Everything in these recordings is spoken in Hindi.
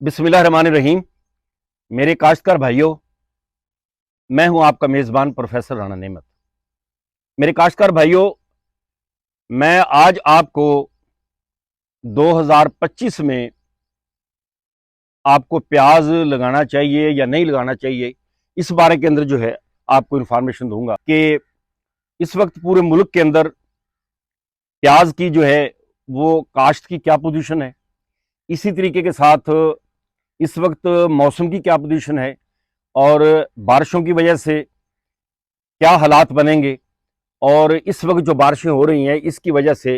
बिस्मिल्लाहिर्रहमानिर्रहीम। मेरे काश्तकार भाइयों, मैं हूं आपका मेज़बान प्रोफेसर राणा नेमत। मेरे काश्तकार भाइयों, मैं आज आपको 2025 में आपको प्याज लगाना चाहिए या नहीं लगाना चाहिए, इस बारे के अंदर जो है आपको इंफॉर्मेशन दूंगा कि इस वक्त पूरे मुल्क के अंदर प्याज की जो है वो काश्त की क्या पोजीशन है। इसी तरीके के साथ इस वक्त मौसम की क्या पोजीशन है और बारिशों की वजह से क्या हालात बनेंगे। और इस वक्त जो बारिशें हो रही हैं इसकी वजह से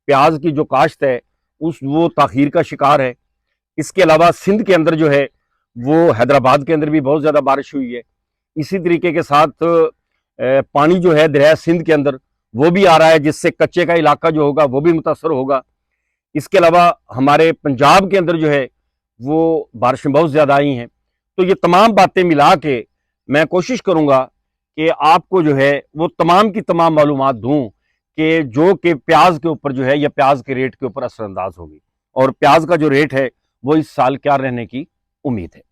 प्याज की जो काश्त है वो ताखीर का शिकार है। इसके अलावा सिंध के अंदर जो है वो हैदराबाद के अंदर भी बहुत ज़्यादा बारिश हुई है। इसी तरीके के साथ पानी जो है दरिया सिंध के अंदर वो भी आ रहा है, जिससे कच्चे का इलाका जो होगा वो भी मुतासर होगा। इसके अलावा हमारे पंजाब के अंदर जो है वो बारिशें बहुत ज़्यादा आई हैं। तो ये तमाम बातें मिला के मैं कोशिश करूँगा कि आपको जो है वो तमाम की तमाम मालूमात दूँ कि जो कि प्याज के ऊपर जो है या प्याज के रेट के ऊपर असरअंदाज होगी और प्याज का जो रेट है वो इस साल क्या रहने की उम्मीद है।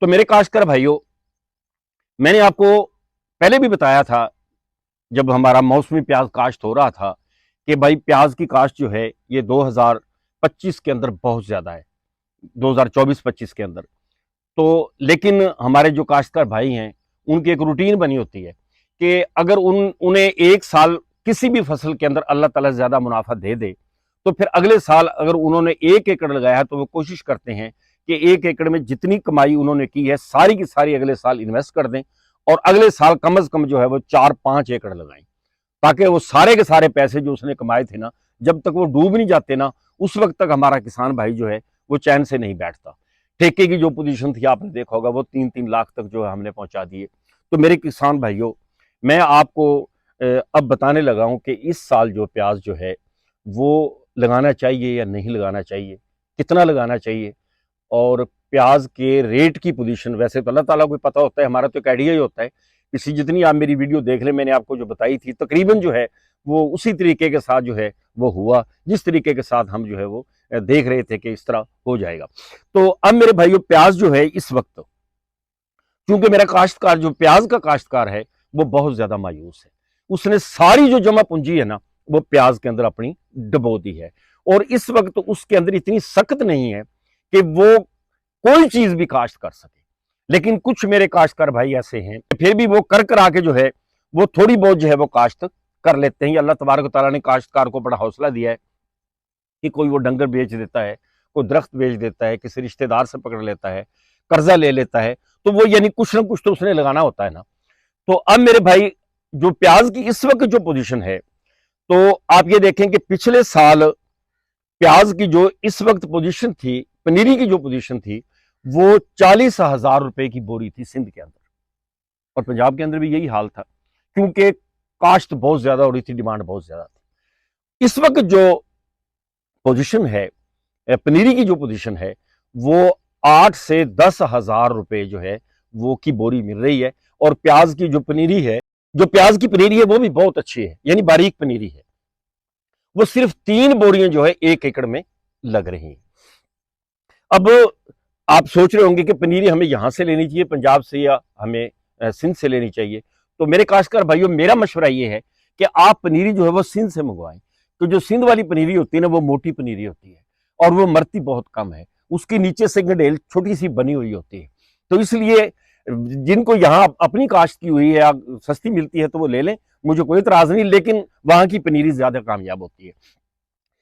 तो मेरे काश्तकार भाइयों, मैंने आपको पहले भी बताया था जब हमारा मौसमी प्याज काश्त हो रहा था कि भाई प्याज की काश्त जो है ये 2025 के अंदर बहुत ज़्यादा है, 2024-25 के अंदर। तो लेकिन हमारे जो काश्तकार भाई हैं उनकी एक रूटीन बनी होती है कि अगर उन्हें एक साल किसी भी फसल के अंदर अल्लाह ताला ज़्यादा मुनाफा दे दे तो फिर अगले साल अगर उन्होंने 1 एकड़ लगाया है तो वो कोशिश करते हैं कि 1 एकड़ में जितनी कमाई उन्होंने की है सारी की सारी अगले साल इन्वेस्ट कर दें और अगले साल कम से कम जो है वो 4-5 एकड़ लगाएं, ताकि वो सारे के सारे पैसे जो उसने कमाए थे ना, जब तक वो डूब नहीं जाते ना, उस वक्त तक हमारा किसान भाई जो है वो चैन से नहीं बैठता। ठेके की जो पोजीशन थी आपने देखा होगा वो 3-3 लाख तक जो है हमने पहुंचा दिए। तो मेरे किसान भाइयों, मैं आपको अब बताने लगा हूं कि इस साल जो प्याज जो है वो लगाना चाहिए या नहीं लगाना चाहिए, कितना लगाना चाहिए और प्याज के रेट की पोजीशन। वैसे तो अल्लाह ताला को पता होता है, हमारा तो एक आइडिया ही होता है। इसी जितनी आप मेरी वीडियो देख लें, मैंने आपको जो बताई थी तकरीबन जो है वो उसी तरीके के साथ जो है वो हुआ, जिस तरीके के साथ हम जो है वो देख रहे थे कि इस तरह हो जाएगा। तो अब मेरे भाइयों, प्याज जो है इस वक्त, क्योंकि मेरा काश्तकार जो प्याज का काश्तकार है वो बहुत ज्यादा मायूस है। उसने सारी जो जमा पूंजी है ना वो प्याज के अंदर अपनी डबो दी है और इस वक्त उसके अंदर इतनी सख्त नहीं है कि वो कोई चीज भी काश्त कर सके। लेकिन कुछ मेरे काश्तकार भाई ऐसे हैं फिर भी वो कर करा के जो है वो थोड़ी बहुत जो है वो काश्त कर लेते हैं। अल्लाह तबारक तआला ने काश्तकार को बड़ा हौसला दिया है कि कोई वो डंगर बेच देता है, कोई दरख्त बेच देता है, किसी रिश्तेदार से पकड़ लेता है, कर्जा ले लेता है, तो वो यानी कुछ ना कुछ तो उसने लगाना होता है ना। तो अब मेरे भाई, जो प्याज की इस वक्त जो पोजीशन है, तो आप ये देखें कि पिछले साल प्याज की जो इस वक्त पोजीशन थी, पनीरी की जो पोजीशन थी, वो 40,000 रुपए की बोरी थी सिंध के अंदर और पंजाब के अंदर भी यही हाल था, क्योंकि काश्त बहुत ज्यादा हो रही थी, डिमांड बहुत ज्यादा थी। इस वक्त जो पोजीशन है, पनीरी की जो पोजीशन है, वो 8 से 10 हजार रुपए जो है वो की बोरी मिल रही है। और प्याज की जो पनीरी है, जो प्याज की पनीरी है वो भी बहुत अच्छी है, यानी बारीक पनीरी है। वो सिर्फ 3 बोरियां जो है 1 एकड़ में लग रही हैं। अब आप सोच रहे होंगे कि पनीरी हमें यहां से लेनी चाहिए, पंजाब से, या हमें सिंध से लेनी चाहिए। तो मेरे काश्तकार भाइयों, मेरा मशवरा ये है कि आप पनीरी जो है वो सिंध से मंगवाएं। तो जो सिंध वाली पनीरी होती है ना वो मोटी पनीरी होती है और वो मरती बहुत कम है, उसके नीचे से गंडेल छोटी सी बनी हुई होती है। तो इसलिए जिनको यहाँ अपनी काश्त की हुई है या सस्ती मिलती है तो वो ले लें, मुझे कोई इतराज नहीं, लेकिन वहां की पनीरी ज्यादा कामयाब होती है।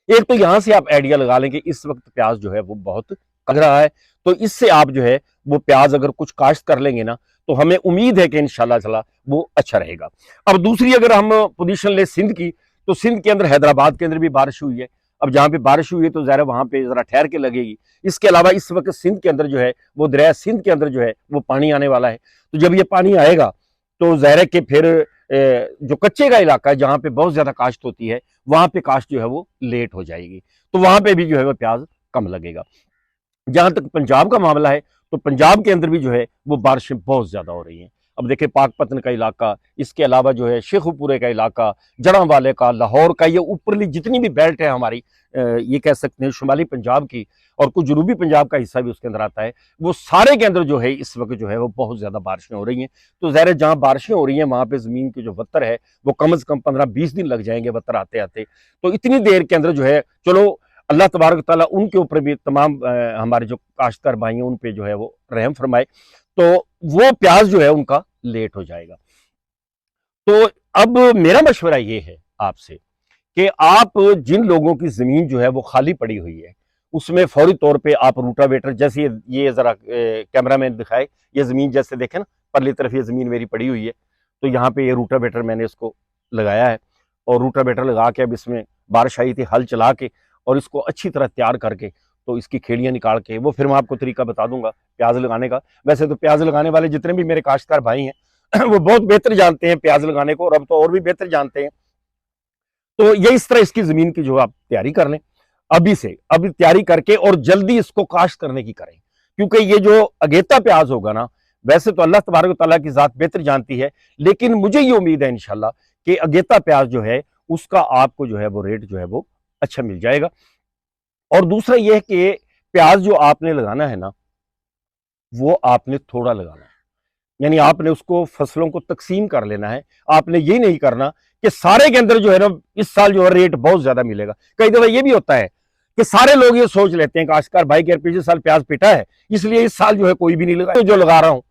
एक तो यहां से आप आइडिया लगा लें कि इस वक्त प्याज जो है वो बहुत लग रहा है, तो इससे आप जो है वो प्याज अगर कुछ काश्त कर लेंगे ना तो हमें उम्मीद है कि इंशाल्लाह ताला वो अच्छा रहेगा। अब दूसरी अगर हम पोजीशन ले सिंध की, तो सिंध के अंदर हैदराबाद के अंदर भी बारिश हुई है। अब जहां पे बारिश हुई है तो ज़रा वहां पे जरा ठहर के लगेगी। इसके अलावा इस वक्त सिंध के अंदर जो है वो दरिया सिंध के अंदर जो है वो पानी आने वाला है। तो जब ये पानी आएगा तो ज़ाहिर के फिर जो कच्चे का इलाका है जहां पे बहुत ज्यादा काश्त होती है, वहां पे काश्त जो है वो लेट हो जाएगी, तो वहां पे भी जो है वो प्याज कम लगेगा। जहां तक पंजाब का मामला है, तो पंजाब के अंदर भी जो है वो बारिशें बहुत ज्यादा हो रही हैं। अब देखिए पाकपतन का इलाका, इसके अलावा जो है शेखुपुरे का इलाका, जड़ांवाले का, लाहौर का, ये ऊपरली जितनी भी बेल्ट है हमारी, ये कह सकते हैं शुमाली पंजाब की, और कुछ जनूबी पंजाब का हिस्सा भी उसके अंदर आता है, वो सारे के अंदर जो है इस वक्त जो है वो बहुत ज्यादा बारिशें हो रही हैं। तो ज़ाहिर है जहां बारिशें हो रही हैं वहां पे जमीन की जो वत्तर है वो कम से कम 15-20 दिन लग जाएंगे वत्तर आते आते। तो इतनी देर के अंदर जो है, चलो अल्लाह तबारक ताला उनके ऊपर भी तमाम हमारे जो काश्तकार भाई हैं उन पे जो है वो रहम फरमाए, तो वो प्याज जो है उनका लेट हो जाएगा। तो अब मेरा मशवरा ये है आपसे कि आप जिन लोगों की जमीन जो है वो खाली पड़ी हुई है, उसमें फौरी तौर पे आप रूटावेटर, जैसे ये जरा कैमरा मैन दिखाए, ये जमीन जैसे देखें ना, परली तरफ ये जमीन मेरी पड़ी हुई है, तो यहाँ पे ये रूटावेटर मैंने इसको लगाया है, और रूटावेटर लगा के अब इसमें बारिश आई थी, हल चला के और इसको अच्छी तरह तैयार करके, तो इसकी खेड़ियां निकाल के, वो फिर मैं आपको तरीका बता दूंगा प्याज लगाने का। वैसे तो प्याज लगाने वाले जितने भी मेरे काश्तकार भाई हैं वो बहुत बेहतर जानते हैं प्याज लगाने को, और अब तो और भी बेहतर जानते हैं। तो ये इस तरह इसकी जमीन की जो आप तैयारी कर लें अभी से, अभी तैयारी करके और जल्दी इसको काश्त करने की करें, क्योंकि ये जो अगेता प्याज होगा ना, वैसे तो अल्लाह तबारक तआला की जात बेहतर जानती है, लेकिन मुझे ये उम्मीद है इंशाल्लाह कि अगेता प्याज जो है उसका आपको जो है वो रेट जो है वो अच्छा मिल जाएगा। और दूसरा यह है कि प्याज जो आपने लगाना है ना, वो आपने थोड़ा लगाना है, यानी आपने उसको फसलों को तकसीम कर लेना है। आपने ये नहीं करना कि सारे के अंदर जो है ना इस साल जो है रेट बहुत ज्यादा मिलेगा। कई दफा ये भी होता है कि सारे लोग ये सोच लेते हैं काश्तकार भाई के पिछले साल प्याज पिटा है इसलिए इस साल जो है कोई भी नहीं लगा, जो लगा रहा हूं,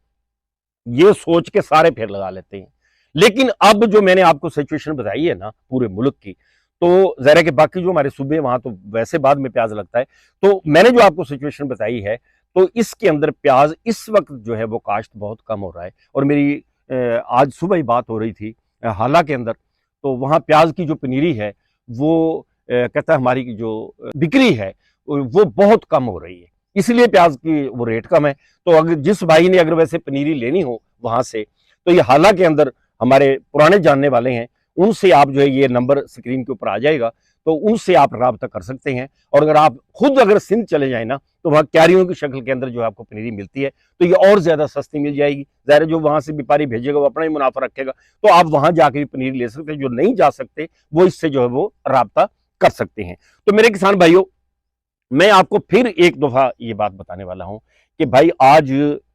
ये सोच के सारे फिर लगा लेते हैं। लेकिन अब जो मैंने आपको सिचुएशन बताई है ना पूरे मुल्क की, तो जरा के बाकी जो हमारे सूबे वहां तो वैसे बाद में प्याज लगता है, तो मैंने जो आपको सिचुएशन बताई है, तो इसके अंदर प्याज इस वक्त जो है वो काश्त बहुत कम हो रहा है। और मेरी आज सुबह ही बात हो रही थी हाला के अंदर, तो वहां प्याज की जो पनीरी है वो कहता है हमारी जो बिक्री है वो बहुत कम हो रही है, इसलिए प्याज की वो रेट कम है। तो अगर जिस भाई ने अगर वैसे पनीरी लेनी हो वहां से, तो ये हाला के अंदर हमारे पुराने जानने वाले हैं, उनसे आप जो है ये नंबर स्क्रीन के ऊपर आ जाएगा, तो उनसे आप राब्ता कर सकते हैं। और अगर आप खुद अगर सिंध चले जाए ना, तो वहाँ क्यारियों की शक्ल के अंदर जो है आपको पनीरी मिलती है, तो ये और ज्यादा सस्ती मिल जाएगी। ज़ाहिर जो वहां से व्यापारी भेजेगा वो अपना ही मुनाफा रखेगा, तो आप वहां जाके भी पनीरी ले सकते हैं। जो नहीं जा सकते वो इससे जो है वो राब्ता कर सकते हैं। तो मेरे किसान भाइयों, मैं आपको फिर एक दफा ये बात बताने वाला हूं कि भाई आज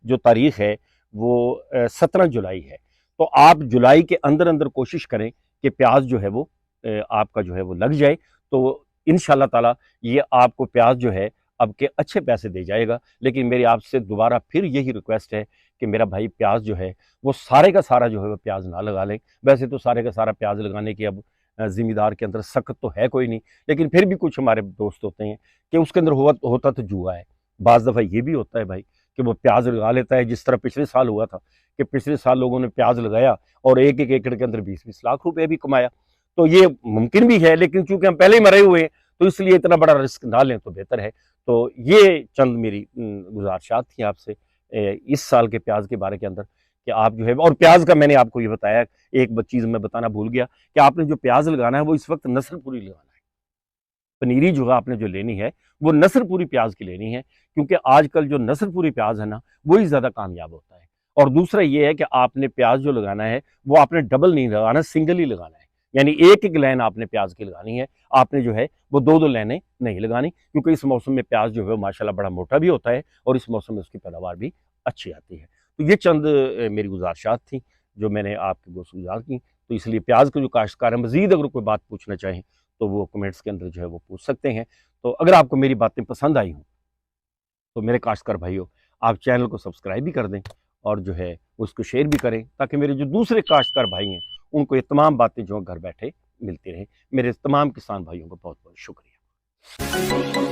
जो तारीख है वो 17 जुलाई है, तो आप जुलाई के अंदर अंदर कोशिश करें कि प्याज जो है वो आपका जो है वो लग जाए, तो इंशाल्लाह ताला ये आपको प्याज जो है अब के अच्छे पैसे दे जाएगा। लेकिन मेरी आपसे दोबारा फिर यही रिक्वेस्ट है कि मेरा भाई प्याज जो है वो सारे का सारा जो है वो प्याज ना लगा लें। वैसे तो सारे का सारा प्याज लगाने की अब जिम्मेदार के अंदर सख्त तो है कोई नहीं, लेकिन फिर भी कुछ हमारे दोस्त होते हैं कि उसके अंदर होता तो जुआ है। बाज़ दफ़ा ये भी होता है भाई कि वो प्याज लगा लेता है, जिस तरह पिछले साल हुआ था कि पिछले साल लोगों ने प्याज लगाया और एक एक एकड़ के अंदर 20-20 लाख रुपए भी कमाया। तो ये मुमकिन भी है, लेकिन चूंकि हम पहले ही मरे हुए हैं तो इसलिए इतना बड़ा रिस्क ना लें तो बेहतर है। तो ये चंद मेरी गुजारिशात थी आपसे इस साल के प्याज के बारे के अंदर कि आप जो है, और प्याज का मैंने आपको ये बताया, एक चीज़ मैं बताना भूल गया कि आपने जो प्याज लगाना है वो इस वक्त नस्लपुरी लगाना है। पनीरी जो है आपने जो लेनी है वो नस्लपुरी प्याज की लेनी है, क्योंकि आजकल जो नस्लपुरी प्याज है ना वही ज़्यादा कामयाब होता है। और दूसरा ये है कि आपने प्याज जो लगाना है वो आपने डबल नहीं लगाना, सिंगल ही लगाना है, यानी एक एक लाइन आपने प्याज की लगानी है। आपने जो है वो दो दो लाइनें नहीं लगानी, क्योंकि इस मौसम में प्याज जो है माशाल्लाह बड़ा मोटा भी होता है और इस मौसम में उसकी पैदावार भी अच्छी आती है। तो ये चंद मेरी गुजारिशात थी जो मैंने आपके गोश्त गुजार की। तो इसलिए प्याज के जो काश्तकार है मजीद अगर कोई बात पूछना चाहें तो वो कमेंट्स के अंदर जो है वो पूछ सकते हैं। तो अगर आपको मेरी बातें पसंद आई हों तो मेरे काश्तकार भाइयों, आप चैनल को सब्सक्राइब भी कर दें और जो है उसको शेयर भी करें, ताकि मेरे जो दूसरे काश्तकार भाई हैं उनको ये तमाम बातें जो घर बैठे मिलती रहें। मेरे तमाम किसान भाइयों को बहुत बहुत शुक्रिया।